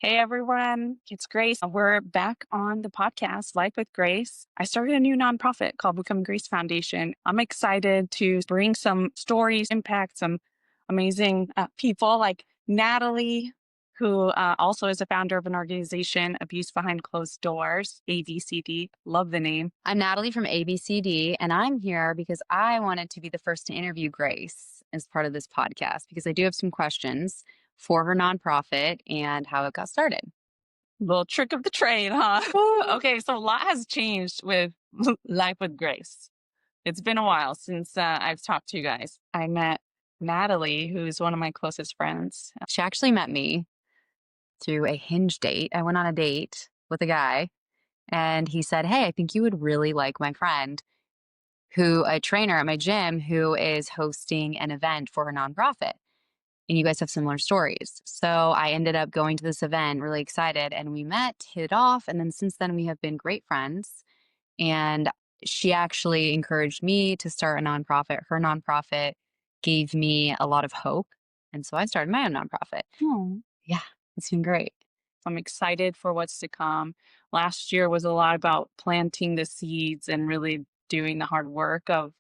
Hey everyone, it's Grace. We're back on the podcast, Life with Grace. I started a new nonprofit called Become Grace Foundation. I'm excited to bring some stories, impact some amazing people like Natalie, who also is a founder of an organization, Abuse Behind Closed Doors, ABCD. Love the name. I'm Natalie from ABCD, and I'm here because I wanted to be the first to interview Grace as part of this podcast because I do have some questions for her nonprofit and how it got started. Little trick of the trade, huh? Okay, so a lot has changed with Life with Grace. It's been a while since I've talked to you guys. I met Natalie, who's one of my closest friends. She actually met me through a Hinge date. I went on a date with a guy, and he said, "Hey, I think you would really like my friend, a trainer at my gym, who is hosting an event for her nonprofit. And you guys have similar stories." So I ended up going to this event, really excited, and we met, hit it off. And then since then, we have been great friends. And she actually encouraged me to start a nonprofit. Her nonprofit gave me a lot of hope. And so I started my own nonprofit. Hmm. Yeah, it's been great. I'm excited for what's to come. Last year was a lot about planting the seeds and really doing the hard work of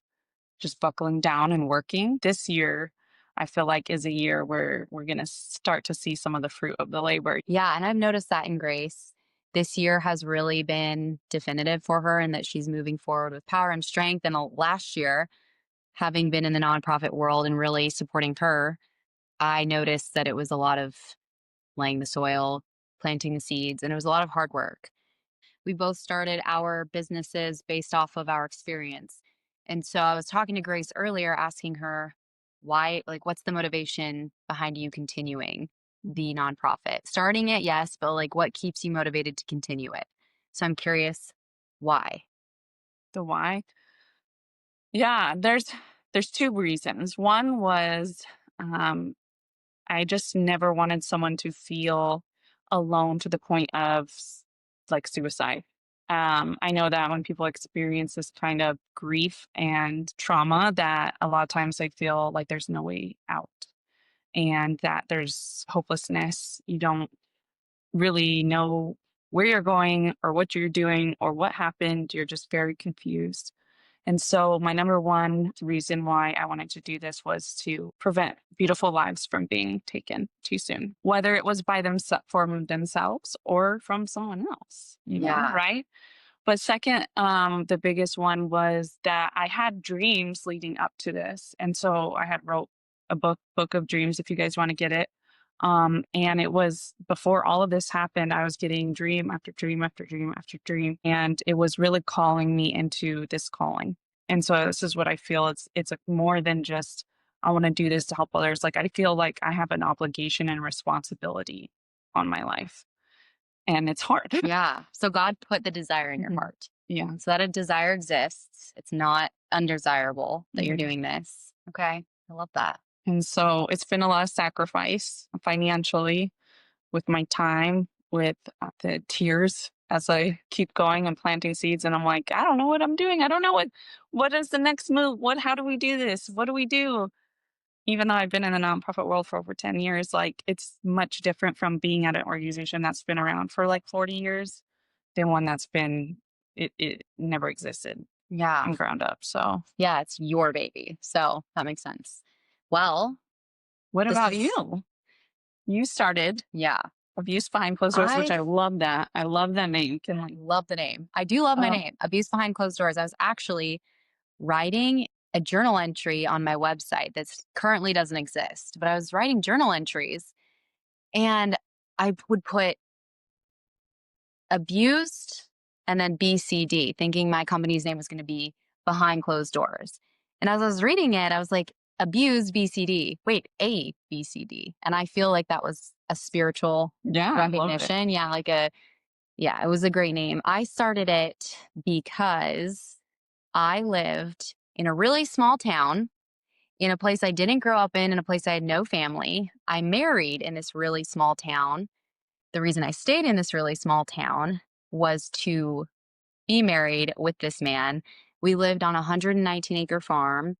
just buckling down and working. This year, I feel like is a year where we're going to start to see some of the fruit of the labor. Yeah, and I've noticed that in Grace. This year has really been definitive for her and that she's moving forward with power and strength. And last year, having been in the nonprofit world and really supporting her, I noticed that it was a lot of laying the soil, planting the seeds, and it was a lot of hard work. We both started our businesses based off of our experience. And so I was talking to Grace earlier, asking her why, like, what's the motivation behind you continuing the nonprofit? Starting it, yes, but like, what keeps you motivated to continue it? So I'm curious why. The why? Yeah, there's two reasons. One was um, I just never wanted someone to feel alone to the point of like suicide. I know that when people experience this kind of grief and trauma, that a lot of times they feel like there's no way out and that there's hopelessness. You don't really know where you're going or what you're doing or what happened. You're just very confused. And so, my number one reason why I wanted to do this was to prevent beautiful lives from being taken too soon, whether it was by from themselves or from someone else, Yeah. right? But second, the biggest one was that I had dreams leading up to this, and so I had wrote a book of dreams. If you guys want to get it, and it was before all of this happened. I was getting dream after dream after dream after dream, and it was really calling me into this calling. And so this is what I feel. It's more than just I want to do this to help others. Like I feel like I have an obligation and responsibility on my life, and it's hard. Yeah. So God put the desire in your Mhm. heart. Yeah. So that a desire exists. It's not undesirable that you're Mhm. doing this. Okay. I love that. And so it's been a lot of sacrifice financially, with my time, with the tears as I keep going and planting seeds. And I'm like, I don't know what I'm doing. I don't know what is the next move. How do we do this? What do we do? Even though I've been in the nonprofit world for over 10 years, like it's much different from being at an organization that's been around for like 40 years than one that's been it never existed Yeah. from ground up. So Yeah. It's your baby. So that makes sense. Well, what this about is, you? You started yeah. Abuse Behind Closed Doors, which I I love that. I love that name. Can like, love the name. I do love my oh, name, Abuse Behind Closed Doors. I was actually writing a journal entry on my website that currently doesn't exist, but I was writing journal entries and I would put abused and then BCD, thinking my company's name was going to be Behind Closed Doors. And as I was reading it, I was like, abused BCD. Wait, A BCD. And I feel like that was a spiritual yeah, I love it. recognition. Yeah, it was a great name. I started it because I lived in a really small town, in a place I didn't grow up in a place I had no family. I married in this really small town. The reason I stayed in this really small town was to be married with this man. We lived on a 119-acre farm.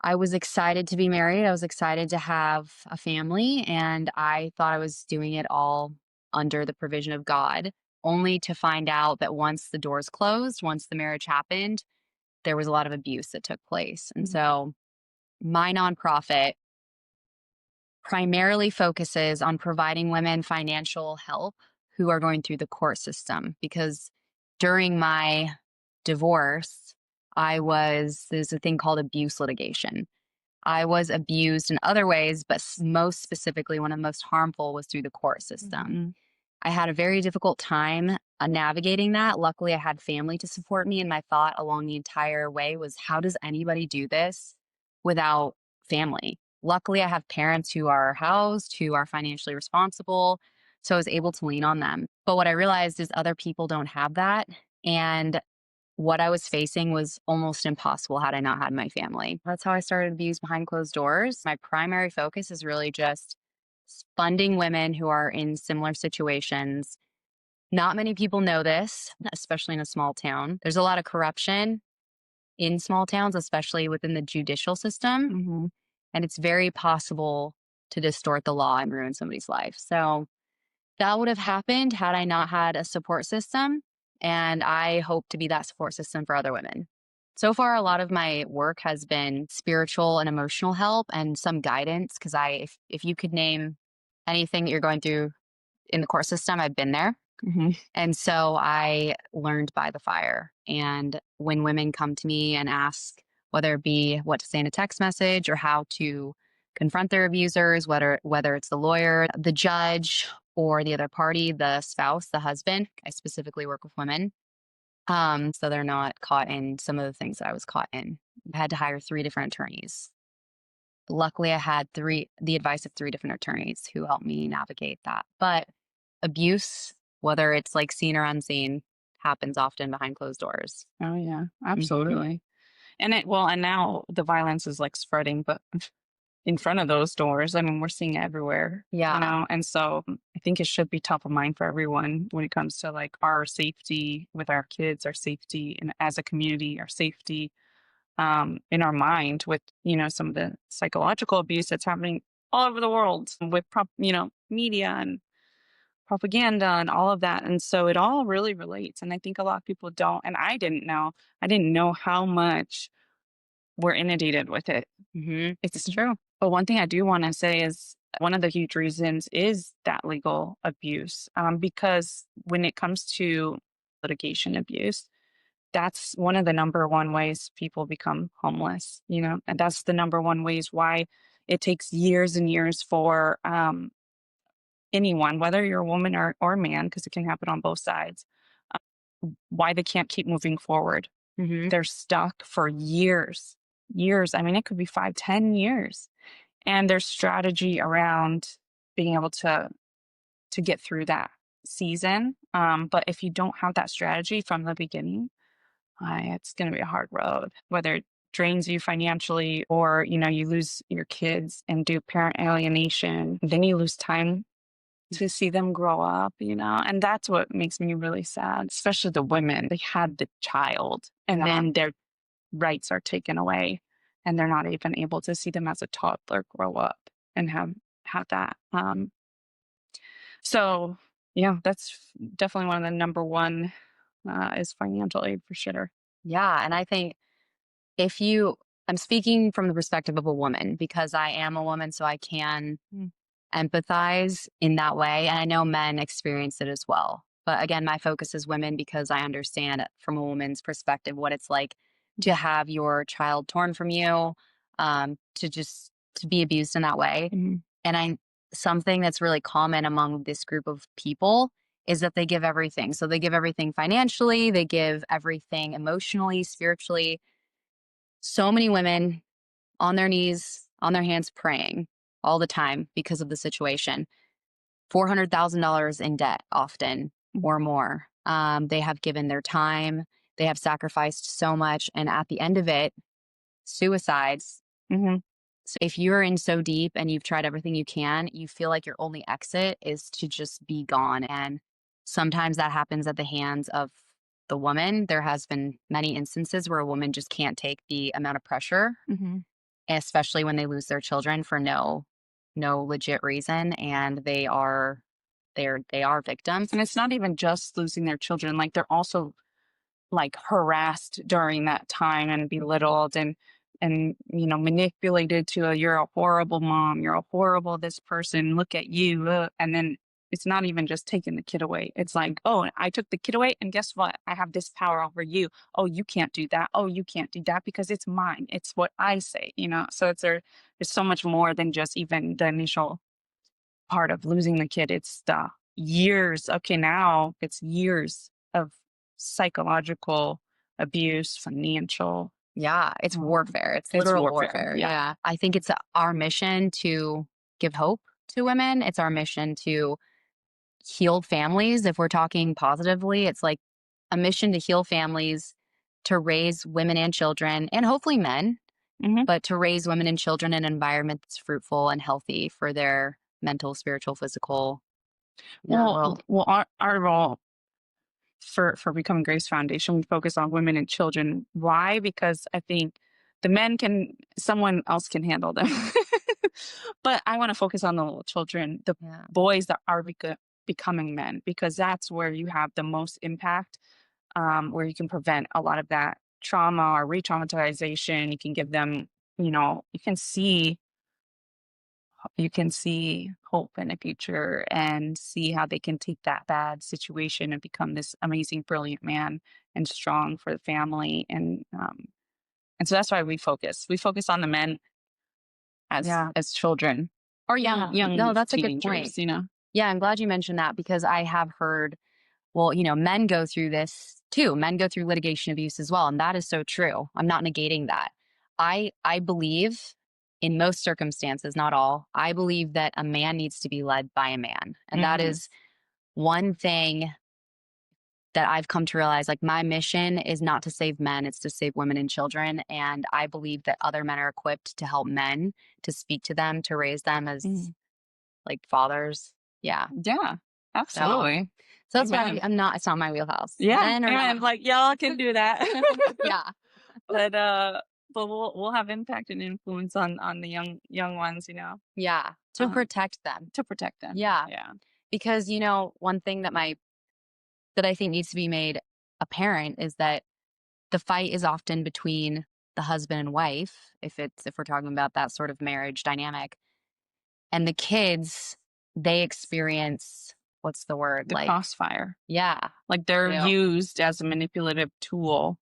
I was excited to be married. I was excited to have a family, and I thought I was doing it all under the provision of God, only to find out that once the doors closed, once the marriage happened, there was a lot of abuse that took place. And Mhm. so my nonprofit primarily focuses on providing women financial help who are going through the court system because during my divorce, there's a thing called abuse litigation. I was abused in other ways, but most specifically, one of the most harmful was through the court system. Mhm. I had a very difficult time navigating that. Luckily, I had family to support me. And my thought along the entire way was, how does anybody do this without family? Luckily, I have parents who are housed, who are financially responsible. So I was able to lean on them. But what I realized is other people don't have that. And what I was facing was almost impossible had I not had my family. That's how I started Abuse Behind Closed Doors. My primary focus is really just funding women who are in similar situations. Not many people know this, especially in a small town. There's a lot of corruption in small towns, especially within the judicial system. Mhm. And it's very possible to distort the law and ruin somebody's life. So that would have happened had I not had a support system. And I hope to be that support system for other women. So far, a lot of my work has been spiritual and emotional help and some guidance. Because if you could name anything that you're going through in the court system, I've been there. Mhm. And so I learned by the fire. And when women come to me and ask, whether it be what to say in a text message or how to confront their abusers, whether it's the lawyer, the judge, or the other party, the spouse, the husband, I specifically work with women. So they're not caught in some of the things that I was caught in. I had to hire 3 different attorneys. Luckily, I had the advice of 3 different attorneys who helped me navigate that. But abuse, whether it's like seen or unseen, happens often behind closed doors. Oh, yeah, Mhm. absolutely. And now the violence is, like, spreading, but in front of those doors, I mean, we're seeing it everywhere, Yeah. and so I think it should be top of mind for everyone when it comes to, like, our safety with our kids, our safety and as a community, our safety, in our mind with, some of the psychological abuse that's happening all over the world with media and propaganda and all of that. And so it all really relates. And I think a lot of people don't, and I didn't know how much we're inundated with it. Mhm. It's It's, true. but one thing I do want to say is one of the huge reasons is that legal abuse. Because when it comes to litigation abuse, that's one of the number one ways people become homeless, and that's the number one ways why it takes years and years for anyone, whether you're a woman or a man, because it can happen on both sides, why they can't keep moving forward. Mhm. They're stuck for years, years. I mean, it could be 5, 10 years. And there's strategy around being able to get through that season. But if you don't have that strategy from the beginning, it's going to be a hard road, whether it drains you financially or, you lose your kids and do parent alienation. Then you lose time to see them grow up, and that's what makes me really sad, especially the women. They had the child and Yeah. then their rights are taken away and they're not even able to see them as a toddler grow up and have that. So yeah, that's definitely one of the number one is financial aid for sure. Yeah. And I think if you, I'm speaking from the perspective of a woman because I am a woman, so I can Mm. empathize in that way. And I know men experience it as well. But again, my focus is women because I understand it from a woman's perspective what it's like to have your child torn from you, to be abused in that way. Mhm. And something that's really common among this group of people is that they give everything. So they give everything financially, they give everything emotionally, spiritually. So many women on their knees, on their hands praying all the time because of the situation. $400,000 in debt often or more. They have given their time, they have sacrificed so much. And at the end of it, suicides. Mhm. So if you're in so deep and you've tried everything you can, you feel like your only exit is to just be gone. And sometimes that happens at the hands of the woman. There has been many instances where a woman just can't take the amount of pressure, Mhm. especially when they lose their children for no legit reason and they are they are victims. And it's not even just losing their children, like, they're also, like, harassed during that time and belittled and, manipulated to a, "You're a horrible mom, you're a horrible this person, look at you, and then it's not even just taking the kid away. It's like, "Oh, I took the kid away, and guess what? I have this power over you. Oh, you can't do that. Oh, you can't do that because it's mine. It's what I say." So there's so much more than just even the initial part of losing the kid. It's the years. Okay, now it's years of psychological abuse, financial. Yeah, it's warfare. It's It's literal warfare. warfare. Yeah. Yeah. I think it's our mission to give hope to women. It's our mission to heal families. If we're talking positively, it's like a mission to heal families, to raise women and children, and hopefully men, Hmm. but to raise women and children in an environment that's fruitful and healthy for their mental, spiritual, physical, Well, world. well, our role for Becoming Grace Foundation, we focus on women and children. Why? Because I think the men can, someone else can handle them, but I want to focus on the little children, the Yeah. boys that are becoming men, because that's where you have the most impact, where you can prevent a lot of that trauma or re-traumatization. You can give them, you can see hope in the future and see how they can take that bad situation and become this amazing, brilliant man and strong for the family. And so that's why we focus on the men as Yeah. as children or young Yeah. No, young that's a good point. teenagers. Yeah, I'm glad you mentioned that because I have heard, well, men go through this too. Men go through litigation abuse as well, and that is so true. I'm not negating that. I believe in most circumstances, not all, I believe that a man needs to be led by a man. And that Hmm. is one thing that I've come to realize, like, my mission is not to save men, it's to save women and children. And I believe that other men are equipped to help men, to speak to them, to raise them as Hmm. like fathers. Yeah. Yeah, So absolutely. that's why Amen. I'm not, it's not my wheelhouse. Yeah, Men are not. amen. Like y'all can do that. Yeah. But we'll have impact and influence on the young ones, Yeah. To um, protect them. to protect them. Yeah. Yeah. Because, one thing that I think needs to be made apparent is that the fight is often between the husband and wife, if we're talking about that sort of marriage dynamic, and the kids, they experience, what's the word? The Like, crossfire. yeah. Like they're used as a manipulative tool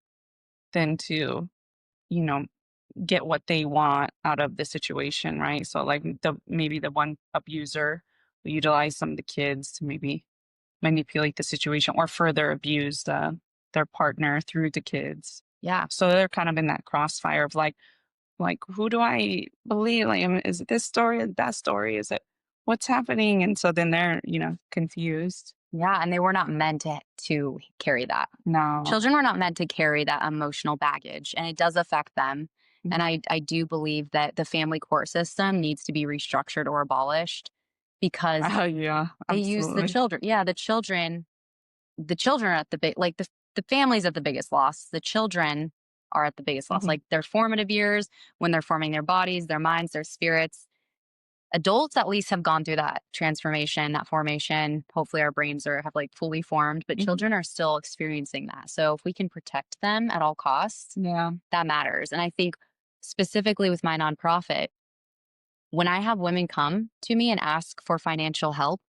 then to, you know, get what they want out of the situation, right? So like maybe the one abuser will utilize some of the kids to maybe manipulate the situation or further abuse their partner through the kids. Yeah. So they're kind of in that crossfire of like who do I believe? Like, is it this story or that story? Is it what's happening? And so then they're confused. Yeah, and they were not meant to carry that. No. Children were not meant to carry that emotional baggage, and it does affect them. Mhm. And I do believe that the family court system needs to be restructured or abolished because Oh yeah, they use the absolutely. children. Yeah, the children are at the big, like, the family's at the biggest loss. The children are at the biggest loss. Mhm. Like, their formative years, when they're forming their bodies, their minds, their spirits. Adults at least have gone through that transformation, that formation. Hopefully our brains have like fully formed, but Mhm. children are still experiencing that. So if we can protect them at all costs, Yeah. that matters. And I think specifically with my nonprofit, when I have women come to me and ask for financial help,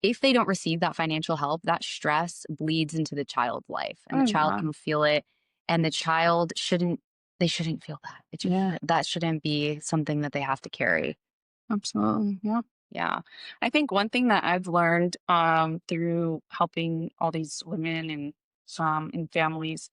if they don't receive that financial help, that stress bleeds into the child's life and Oh the child yeah. can feel it. And the child they shouldn't feel that. Yeah. That shouldn't be something that they have to carry. Absolutely. Yeah. Yeah. I think one thing that I've learned through helping all these women and some in families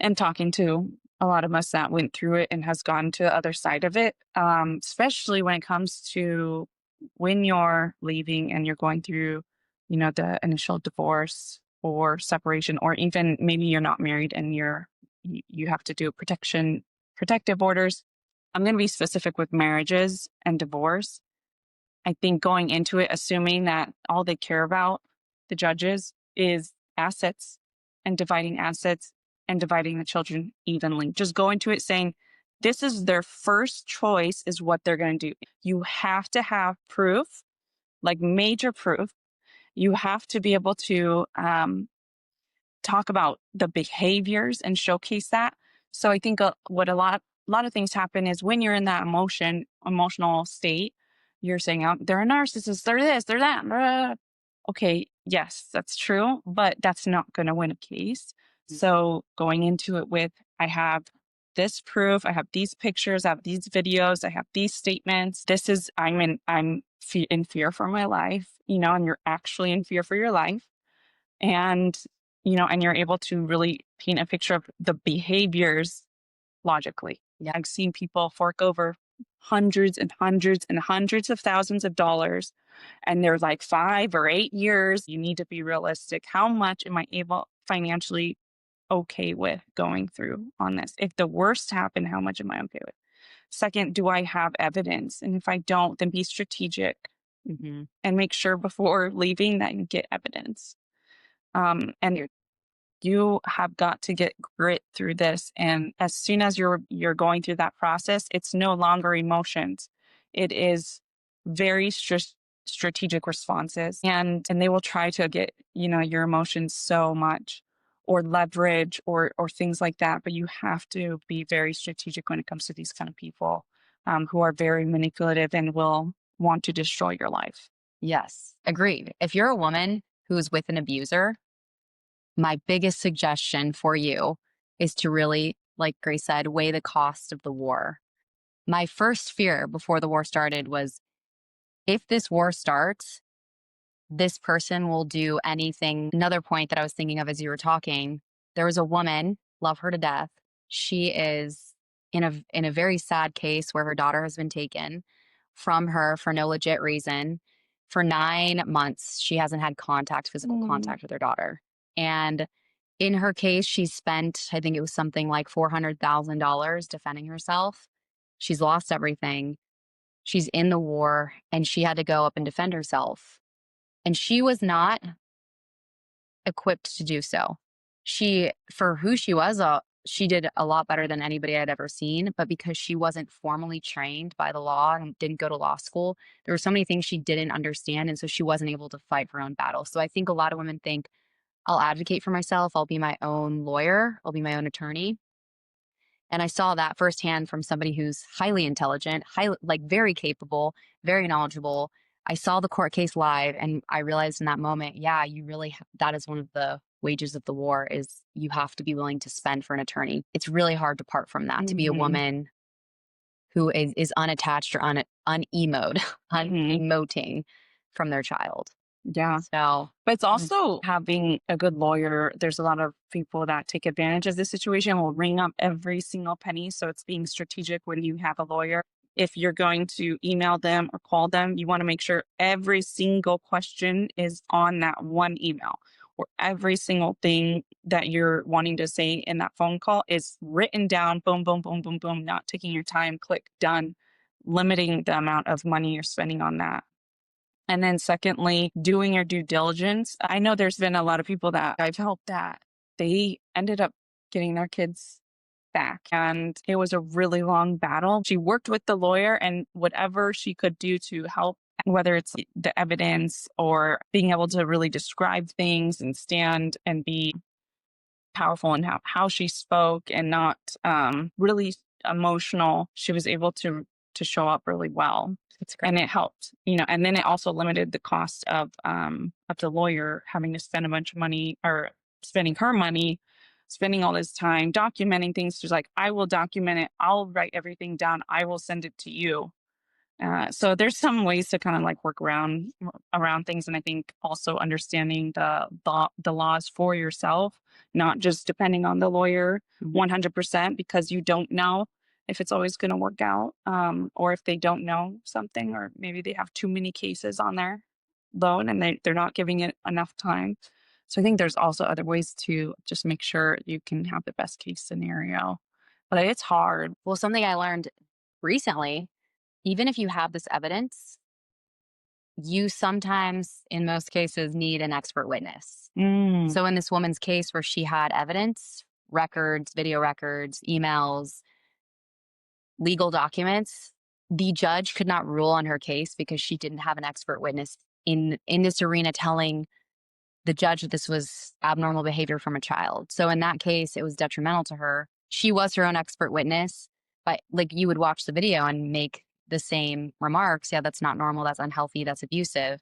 and talking to a lot of us that went through it and has gone to the other side of it, especially when it comes to when you're leaving and you're going through, the initial divorce or separation, or even maybe you're not married and you have to do protective orders. I'm going to be specific with marriages and divorce. I think going into it, assuming that all they care about, the judges, is assets and dividing the children evenly. Just go into it saying, this is their first choice, is what they're going to do. You have to have proof, like major proof, You have to be able to talk about the behaviors and showcase that. So I think what a lot of things happen is when you're in that emotional state, you're saying, "Oh, they're a narcissist, they're this, they're that." Blah. Okay, yes, that's true, but that's not going to win a case. Mm. So going into it with, I have this proof, I have these pictures, I have these videos, I have these statements. This is in fear for my life, and you're actually in fear for your life, and and you're able to really paint a picture of the behaviors logically. Yeah. I've seen people fork over hundreds and hundreds and hundreds of thousands of dollars, and they're like 5 or 8 years. You need to be realistic. How much am I able financially okay with going through on this? If the worst happened, how much am I okay with? Second, do I have evidence? And if I don't, then be strategic Hmm. and make sure before leaving that you get evidence. And you have got to get grit through this. And as soon as you're going through that process, it's no longer emotions. It is very strategic responses. And they will try to get, your emotions so much, or leverage, or things like that. But you have to be very strategic when it comes to these kind of people, who are very manipulative and will want to destroy your life. Yes, agreed. If you're a woman who is with an abuser, my biggest suggestion for you is to really, like Grace said, weigh the cost of the war. My first fear before the war started was, if this war starts, this person will do anything. Another point that I was thinking of as you were talking, there was a woman, love her to death. She is in a very sad case where her daughter has been taken from her for no legit reason. For 9 months, she hasn't had physical Mm. contact with her daughter. And in her case, she spent, I think it was something like $400,000 defending herself. She's lost everything. She's in the war and she had to go up and defend herself. And she was not equipped to do so. For who she was, she did a lot better than anybody I'd ever seen. But because she wasn't formally trained by the law and didn't go to law school, there were so many things she didn't understand. And so she wasn't able to fight her own battle. So I think a lot of women think, I'll advocate for myself. I'll be my own lawyer. I'll be my own attorney. And I saw that firsthand from somebody who's highly intelligent, like very capable, very knowledgeable. I saw the court case live and I realized in that moment, yeah, you really, that is one of the wages of the war, is you have to be willing to spend for an attorney. It's really hard to part from that, to be a Mhm. woman who is unattached or unemoed, Mhm. unemoting from their child. Yeah. So, But it's mm, also having a good lawyer. There's a lot of people that take advantage of this situation, will ring up every single penny. So it's being strategic when you have a lawyer. If you're going to email them or call them, you want to make sure every single question is on that one email, or every single thing that you're wanting to say in that phone call is written down, boom, boom, boom, boom, boom, not taking your time, click done, limiting the amount of money you're spending on that. And then secondly, doing your due diligence. I know there's been a lot of people that I've helped that they ended up getting their kids back. And it was a really long battle. She worked with the lawyer and whatever she could do to help, whether it's the evidence or being able to really describe things and stand and be powerful in how she spoke, and not really emotional. She was able to show up really well, it's great. and it helped. And then it also limited the cost of the lawyer having to spend a bunch of money, or spending her money, spending all this time documenting things. She's like, I will document it, I'll write everything down, I will send it to you. So there's some ways to kind of like work around things, and I think also understanding the laws for yourself, not just depending on the lawyer Mhm. 100%, because you don't know if it's always going to work out, or if they don't know something, or maybe they have too many cases on their loan and they're not giving it enough time. So I think there's also other ways to just make sure you can have the best case scenario, but it's hard. Well, something I learned recently, even if you have this evidence, you sometimes, in most cases, need an expert witness. Mm. So, in this woman's case where she had evidence, records, video records, emails, legal documents, the judge could not rule on her case because she didn't have an expert witness in this arena telling the judge that this was abnormal behavior from a child. So in that case, it was detrimental to her. She was her own expert witness, but like you would watch the video and make the same remarks. Yeah, that's not normal. That's unhealthy. That's abusive.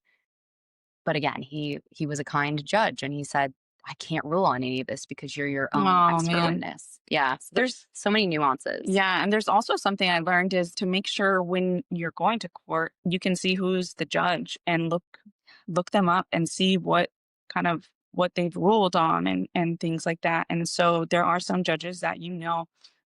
But again, he was a kind judge and he said, I can't rule on any of this because you're your own Oh, expert man. witness. Yeah. So There's there's so many nuances. Yeah, and there's also something I learned is to make sure when you're going to court, you can see who's the judge and look them up and see what they've ruled on and things like that. And so there are some judges that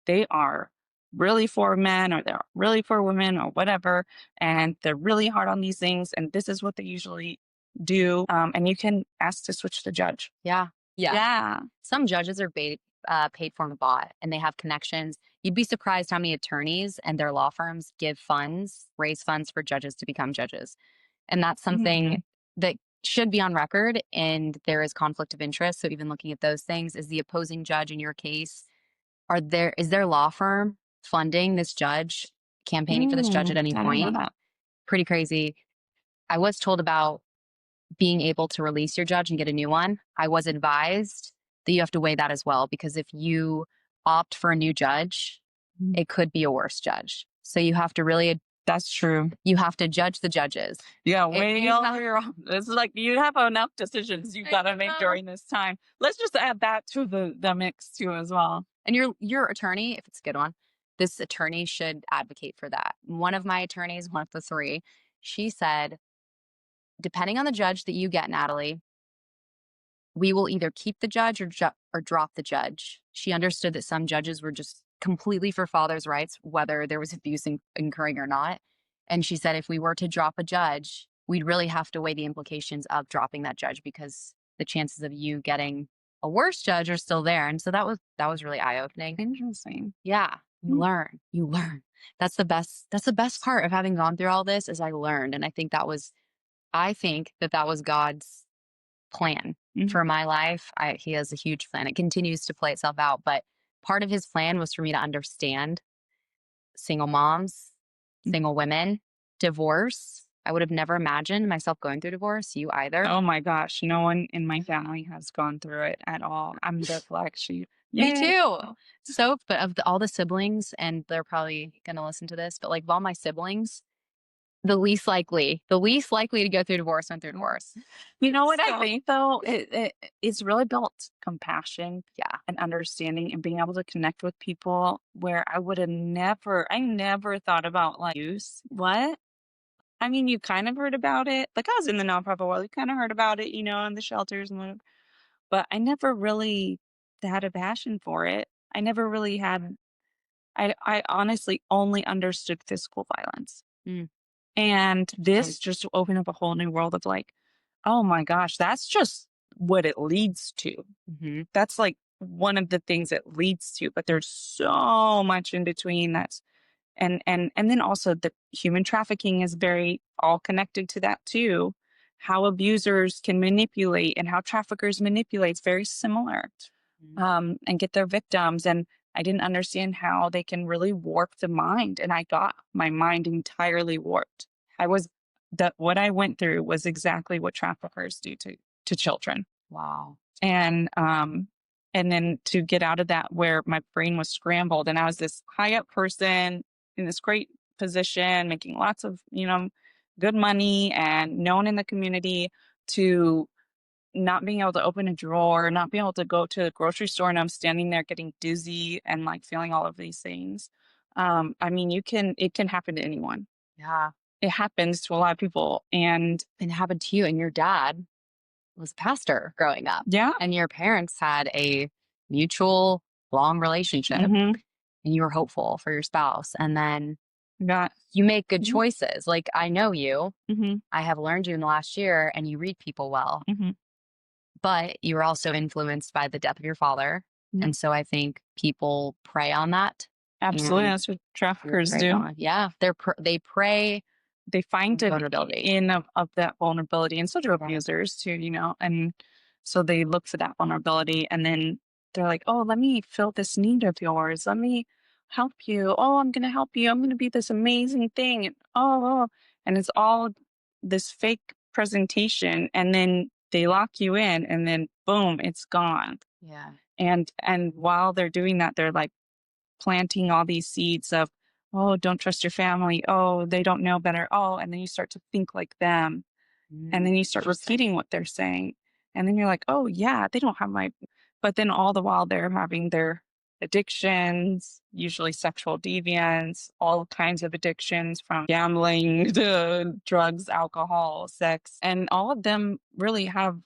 they are really for men or they're really for women or whatever, and they're really hard on these things. And this is what they usually do. And you can ask to switch the judge. Yeah. Yeah. Yeah. Some judges are paid for on the bot and they have connections. You'd be surprised how many attorneys and their law firms raise funds for judges to become judges. And that's something Mhm. that should be on record. And there is conflict of interest. So even looking at those things, is the opposing judge in your case, is their law firm funding this judge, campaigning for this judge at any I didn't know point? that. Pretty crazy. I was told about being able to release your judge and get a new one. I was advised that you have to weigh that as well, because if you opt for a new judge, it could be a worse judge. So you have to really, That's true. you have to judge the judges. Yeah, It- weighing you all have- your own. It's like you have enough decisions you I got to make know. during this time. Let's just add that to the mix too as well. And your attorney, if it's a good one, this attorney should advocate for that. One of my attorneys, one of the three, she said, depending on the judge that you get, Natalie, we will either keep the judge or drop the judge. She understood that some judges were just completely for father's rights, whether there was abuse occurring or not. And she said if we were to drop a judge, we'd really have to weigh the implications of dropping that judge, because the chances of you getting a worse judge are still there. And so that was really eye-opening. Interesting. Yeah, you Hmm. learn. You learn. That's the best part of having gone through all this, is I learned. And I think that was God's plan Mhm. for my life. He has a huge plan. It continues to play itself out, but part of his plan was for me to understand single moms, Mm. single women, divorce. I would have never imagined myself going through divorce. You either. Oh my gosh, no one in my family has gone through it at all. I'm the black sheep. Me Yay. too. So, but of all the siblings, and they're probably going to listen to this, but like of all my siblings, the least likely to go through divorce went through divorce. You know what I So- think though? It's really built compassion Yeah. and understanding and being able to connect with people where I never thought about like use. What? I mean, you kind of heard about it. Like I was in the nonprofit world, you kind of heard about it, in the shelters and whatever. But I never really had a passion for it. I never really had. I honestly only understood physical violence, Mm. and this just opened up a whole new world of like, oh my gosh, that's just what it leads to. Mhm. That's like one of the things it leads to, but there's so much in between that's and then also the human trafficking is very all connected to that too. How abusers can manipulate and how traffickers manipulate is very similar, Mhm. and get their victims. And I didn't understand how they can really warp the mind, and I got my mind entirely warped. I was that what I went through was exactly what traffickers do to children. Wow. And then to get out of that where my brain was scrambled and I was this high up person in this great position, making lots of, good money and known in the community, to not being able to open a drawer, not being able to go to the grocery store, and I'm standing there getting dizzy and like feeling all of these things. I mean, it can happen to anyone. Yeah. It happens to a lot of people. And And it happened to you, and your dad was a pastor growing up, yeah. and your parents had a mutual long relationship, Hmm. and you were hopeful for your spouse, and then Got. you make good Mhm. choices. Like, I know you, Hmm. I have learned you in the last year, and you read people well, Hmm. but you were also influenced by the death of your father. Yeah. And so I think people prey on that. Absolutely. And That's what you're traffickers preyed do. on. Yeah. They prey They find on the vulnerability. in of that vulnerability, and so do Right. abusers too, and so they look for that vulnerability, and then they're like, oh, let me fill this need of yours, let me help you, oh, I'm gonna help you, I'm gonna be this amazing thing, and and it's all this fake presentation, and then they lock you in, and then boom, it's gone. Yeah. And while they're doing that, they're like planting all these seeds of, oh, don't trust your family. Oh, they don't know better. Oh, and then you start to think like them. And then you start Interesting. repeating what they're saying. And then you're like, oh, yeah, they don't have my, but then all the while they're having their addictions, usually sexual deviance, all kinds of addictions from gambling to drugs, alcohol, sex. And all of them really have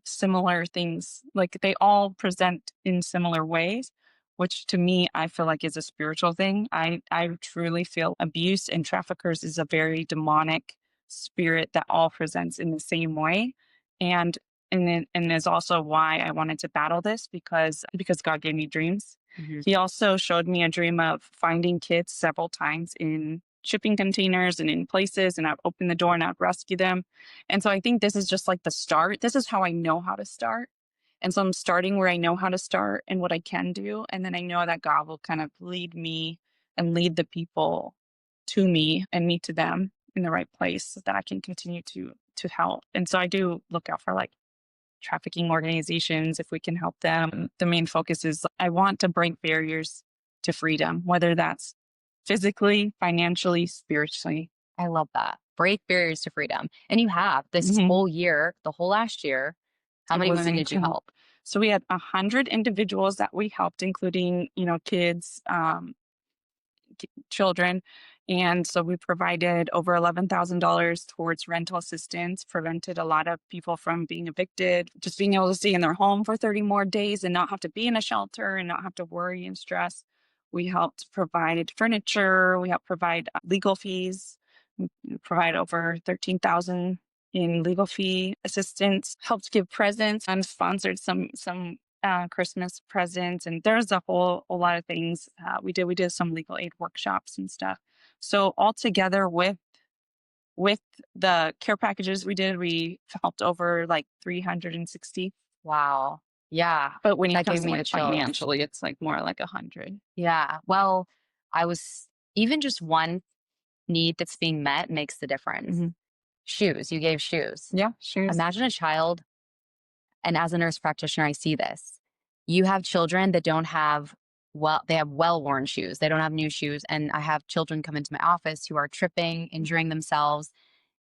similar things. Like they all present in similar ways, which to me I feel like is a spiritual thing. I truly feel abuse and traffickers is a very demonic spirit that all presents in the same way. And and is also why I wanted to battle this because God gave me dreams. Mhm. He also showed me a dream of finding kids several times in shipping containers and in places, and I'd open the door and I'd rescue them. And so I think this is just like the start. This is how I know how to start. And so I'm starting where I know how to start and what I can do. And then I know that God will kind of lead me and lead the people to me and me to them in the right place so that I can continue to help. And so I do look out for like trafficking organizations if we can help them. The main focus is I want to break barriers to freedom, whether that's physically, financially, spiritually. I love that. Break barriers to freedom. And you have this Mhm. whole year, the whole last year. How It many was women did you incredible. help? So we had 100 individuals that we helped, including, kids, children. And so we provided over $11,000 towards rental assistance, prevented a lot of people from being evicted, just being able to stay in their home for 30 more days and not have to be in a shelter and not have to worry and stress. We helped provide furniture, we helped provide legal fees, provide over 13,000 in legal fee assistance, helped give presents and sponsored some Christmas presents, and there's a lot of things we did some legal aid workshops and stuff. So all together with the care packages we did, we helped over like 360. Wow. Yeah. But when it That comes gave to me the like chills. financially, it's like more like 100. Yeah. Well, I was even just one need that's being met makes the difference. Hmm. Shoes. You gave shoes. Yeah, shoes. Imagine a child, and as a nurse practitioner, I see this. You have children that don't have they have well-worn shoes. They don't have new shoes. And I have children come into my office who are tripping, injuring themselves.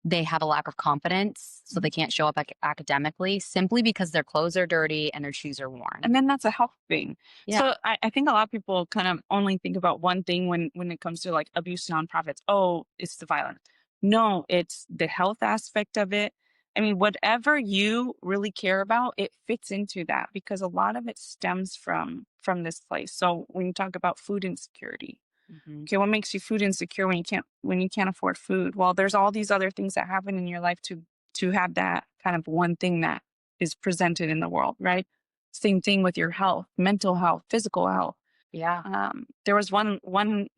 They have a lack of confidence, so they can't show up academically simply because their clothes are dirty and their shoes are worn. And then that's a health thing. Yeah. So I think a lot of people kind of only think about one thing when it comes to like abuse nonprofits. Oh, it's the violence. No, it's the health aspect of it. I mean, whatever you really care about, it fits into that because a lot of it stems from this place. So when you talk about food insecurity, Mhm. okay, what makes you food insecure when you can't afford food? Well, there's all these other things that happen in your life to have that kind of one thing that is presented in the world, right? Same thing with your health, mental health, physical health. Yeah. There was one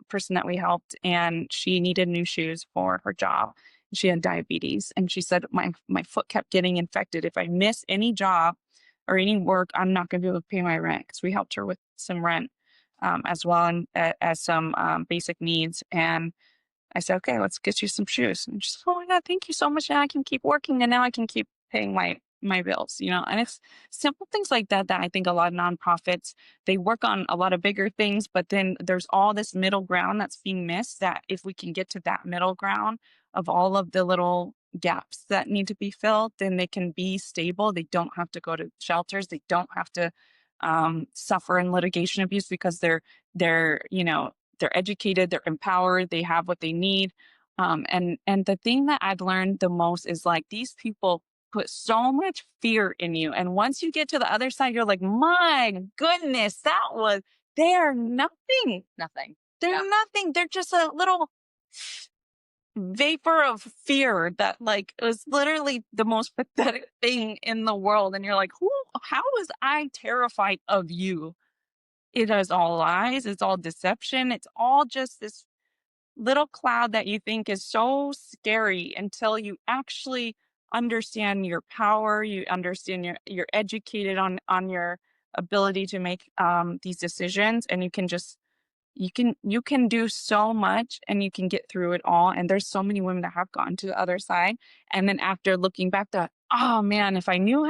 person that we helped, and she needed new shoes for her job. She had diabetes, and she said my foot kept getting infected. If I miss any job or any work, I'm not going to be able to pay my rent. Because we helped her with some rent as well and as some basic needs. And I said, okay, let's get you some shoes. And she's, oh my God, thank you so much. Now I can keep working and now I can keep paying my bills, and it's simple things like that that I think a lot of nonprofits, they work on a lot of bigger things, but then there's all this middle ground that's being missed that if we can get to that middle ground of all of the little gaps that need to be filled, then they can be stable. They don't have to go to shelters. They don't have to suffer in litigation abuse because they're educated, they're empowered, they have what they need. And the thing that I've learned the most is like these people put so much fear in you. And once you get to the other side, you're like, my goodness, they are nothing. Nothing. Yeah. They're nothing. They're just a little vapor of fear that like was literally the most pathetic thing in the world. And you're like, how was I terrified of you? It is all lies. It's all deception. It's all just this little cloud that you think is so scary until you actually understand your power. You understand you're educated on your ability to make these decisions, and you can just you can do so much and you can get through it all. And there's so many women that have gone to the other side. And then after looking back, that, oh man, if I knew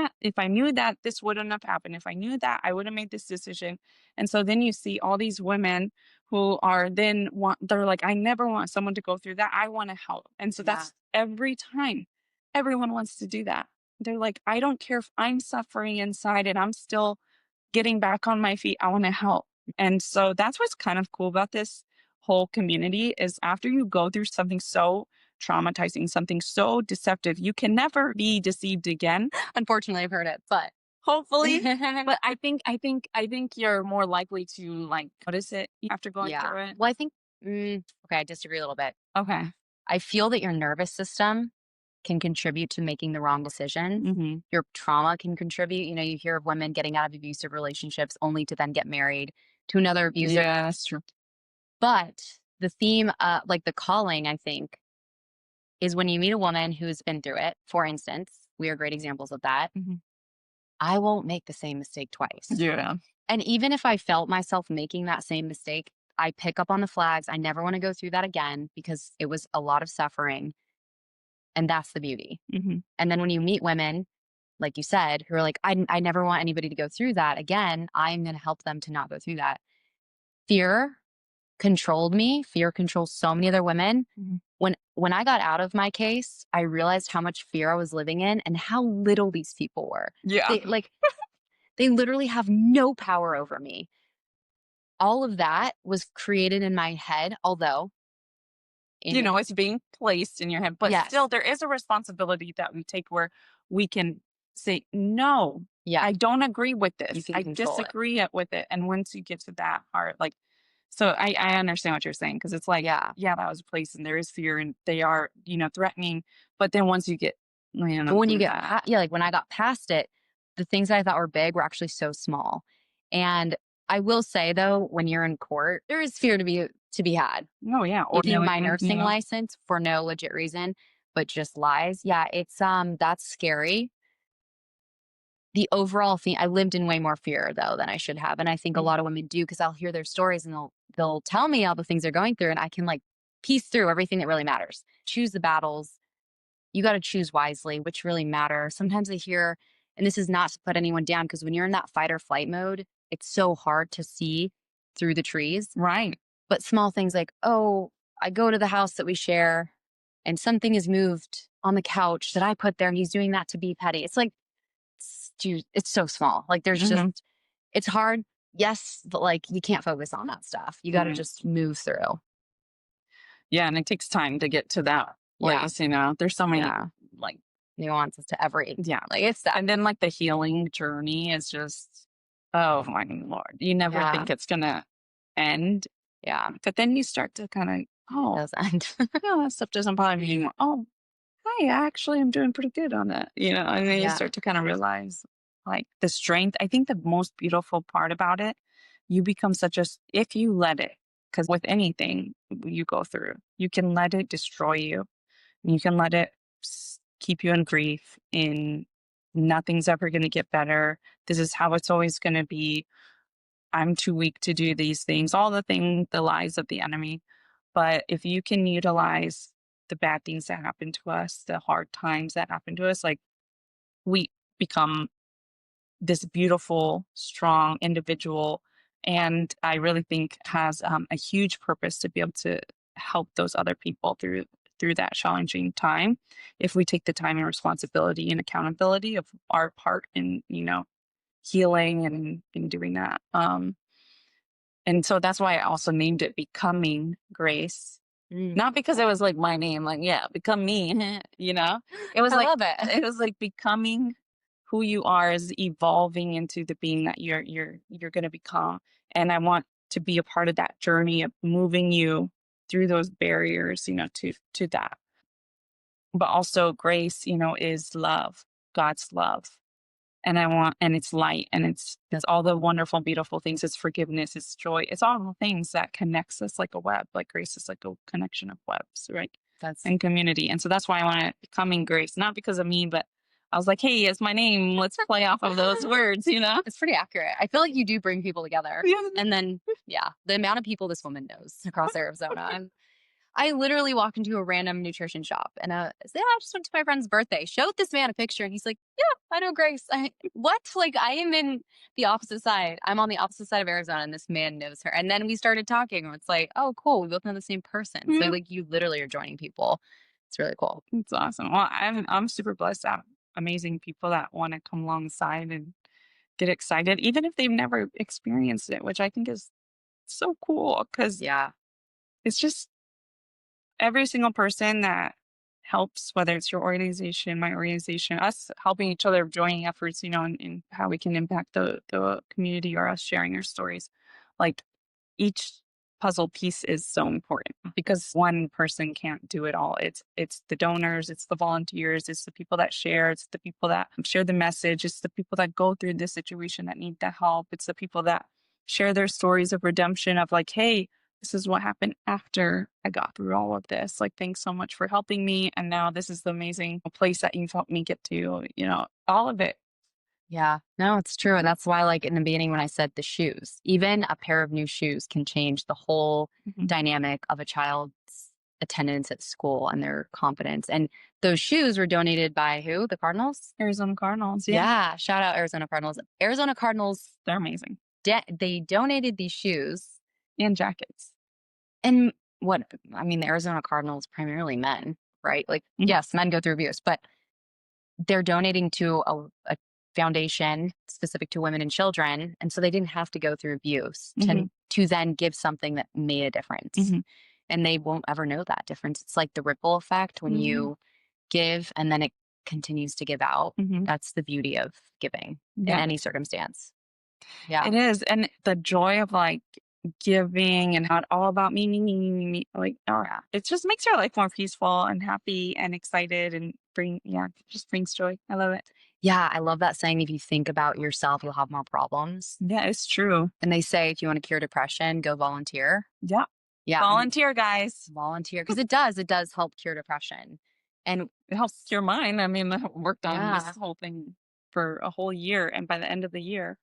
that this wouldn't have happened, if I knew that I would have made this decision. And so then you see all these women who are then they're like, I never want someone to go through that. I want to help. And so Yeah. that's every time everyone wants to do that. They're like, I don't care if I'm suffering inside and I'm still getting back on my feet. I want to help. And so that's what's kind of cool about this whole community is after you go through something so traumatizing, something so deceptive, you can never be deceived again. Unfortunately, I've heard it, but Hopefully. But I think you're more likely to like notice it after going yeah. through it. Well, I think, okay, I disagree a little bit. Okay. I feel that your nervous system can contribute to making the wrong decisions. Mm-hmm. Your trauma can contribute. You know, you hear of women getting out of abusive relationships only to then get married to another abuser. Yeah, that's true. But the theme, like the calling, I think, is when you meet a woman who's been through it. For instance, we are great examples of that. Mm-hmm. I won't make the same mistake twice. Yeah. And even if I felt myself making that same mistake, I pick up on the flags. I never want to go through that again because it was a lot of suffering. And that's the beauty. Mm-hmm. And then when you meet women, like you said, who are like, I never want anybody to go through that again, I'm going to help them to not go through that. Fear controlled me. Fear controls so many other women. Mm-hmm. When I got out of my case, I realized how much fear I was living in and how little these people were. Yeah. They literally have no power over me. All of that was created in my head, although It's being placed in your head, but yes. still there is a responsibility that we take where we can say, no, Yeah. I don't agree with You this. can I control it. disagree with it. And once you get to that part, like, so I understand what you're saying. Cause it's like, Yeah. that was a place and there is fear and they are, threatening. But then once you get, But when you through get that, like when I got past it, the things that I thought were big were actually so small. And I will say though, when you're in court, there is fear to be had. oh yeah. Or, Getting my nursing license for no legit reason, but just lies. Yeah, it's that's scary. The overall thing, I lived in way more fear though than I should have. And I think a lot of women do because I'll hear their stories and they'll tell me all the things they're going through and I can like piece through everything that really matters. Choose the battles. You got to choose wisely, which really matter. Sometimes I hear, and this is not to put anyone down, because when you're in that fight or flight mode, it's so hard to see through the trees. right. But small things like, oh, I go to the house that we share and something is moved on the couch that I put there and he's doing that to be petty. It's like, it's so small. Like there's just, it's hard. Yes, but like you can't focus on that stuff. You got to just move through. Yeah. And it takes time to get to that Yeah. place, there's so many like, Nuances to every, yeah. like it's that. And then like the healing journey is just, oh my Lord, you never think it's gonna end. Yeah. But then you start to kind of, It oh, does end. no, that stuff doesn't bother me anymore. Oh, hi, actually I'm doing pretty good on that, and then you Yeah. start to kind of realize like the strength. I think the most beautiful part about it, you become if you let it, because with anything you go through, you can let it destroy you. You can let it keep you in grief, in nothing's ever going to get better. This is how it's always going to be. I'm too weak to do these things, all the lies of the enemy. But if you can utilize the bad things that happen to us, the hard times that happen to us, like we become this beautiful, strong individual. And I really think has a huge purpose to be able to help those other people through that challenging time if we take the time and responsibility and accountability of our part in healing and in doing that. And so that's why I also named it Becoming Grace. Not because it was like my name, like, yeah, become me, It was I like, love it. it was like becoming who you are is evolving into the being that you're going to become. And I want to be a part of that journey of moving you through those barriers, to that. But also grace, is love, God's love. And it's light and it's all the wonderful, beautiful things. It's forgiveness, it's joy. It's all the things that connects us like a web. Like grace is like a connection of webs, right? And community. And so that's why I want to becoming grace, not because of me, but I was like, hey, it's my name. Let's play off of those words, It's pretty accurate. I feel like you do bring people together. Yeah. And then Yeah. The amount of people this woman knows across Arizona. I literally walked into a random nutrition shop and said, "Yeah, I just went to my friend's birthday." Showed this man a picture and he's like, "Yeah, I know Grace." What? Like, I am in the opposite side. I'm on the opposite side of Arizona and this man knows her. And then we started talking and it's like, "Oh, cool. We both know the same person." So Yeah, like you literally are joining people. It's really cool. it's awesome. Well, I'm super blessed to have amazing people that want to come alongside and get excited, even if they've never experienced it, which I think is so cool because Yeah. it's just every single person that helps, whether it's your organization, my organization, us helping each other, joining efforts, in how we can impact the community or us sharing our stories. Like each puzzle piece is so important because one person can't do it all. It's the donors, it's the volunteers, it's the people that share, it's the people that share the message, it's the people that go through this situation that need the help, it's the people that share their stories of redemption of like, hey, this is what happened after I got through all of this. Like, thanks so much for helping me. And now this is the amazing place that you've helped me get to, all of it. Yeah, no, it's true. And that's why, like in the beginning, when I said the shoes, even a pair of new shoes can change the whole Mhm. dynamic of a child's attendance at school and their confidence. And those shoes were donated by who? The Cardinals? Arizona Cardinals. Yeah. Yeah, shout out Arizona Cardinals. Arizona Cardinals, They're amazing. they donated these shoes. And jackets. And what, I mean, the Arizona Cardinals primarily men, right? Like, Mhm. yes, men go through abuse, but they're donating to a foundation specific to women and children, and so they didn't have to go through abuse Mhm. to then give something that made a difference, Mhm. and they won't ever know that difference. It's like the ripple effect when Mhm. you give and then it continues to give out. Mhm. That's the beauty of giving in Yeah. any circumstance. Yeah. It is, and the joy of, like, giving and not all about me, me, me, me, me, me, like, Yeah. it just makes your life more peaceful and happy and excited and it just brings joy. I love it. Yeah, I love that saying, if you think about yourself, you'll have more problems. Yeah, it's true. And they say if you want to cure depression, go volunteer. Yeah. Yeah, Volunteer, guys. volunteer because it does help cure depression. And It helps cure mine. I mean, I worked on this yeah, whole thing for a whole year, and by the end of the year,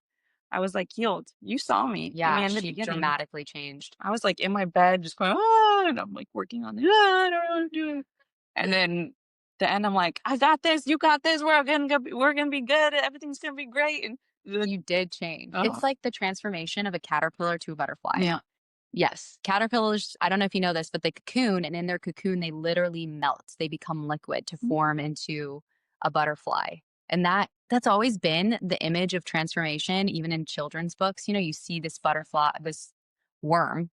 I was, like, healed. You saw me. I yeah, mean, in the she beginning, dramatically changed. I was, like, in my bed just going, "Ah," and I'm, like, working on it. "Ah, I don't know what to do." And then the end, I'm like, "I got this. You got this. We're gonna be good. Everything's gonna be great." And the You did change. oh, It's like the transformation of a caterpillar to a butterfly. yeah. Yes, caterpillars, I don't know if you know this, but they cocoon, and in their cocoon, they literally melt. They become liquid to Mhm. form into a butterfly. And that's always been the image of transformation, even in children's books. You see this butterfly, this worm,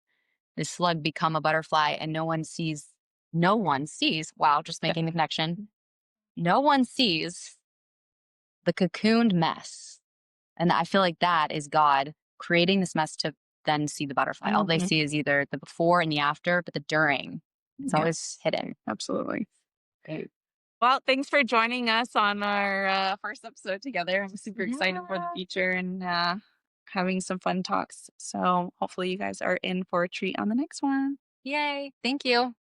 this slug become a butterfly, and no one sees, wow, just Yeah. making the connection. No one sees the cocooned mess. And I feel like that is God creating this mess to then see the butterfly. All they Mhm. see is either the before and the after, but the during, it's Yeah, always hidden. absolutely. Right. Well, thanks for joining us on our first episode together. I'm super excited for the Yeah. future and having some fun talks. So hopefully you guys are in for a treat on the next one. Yay. Thank you.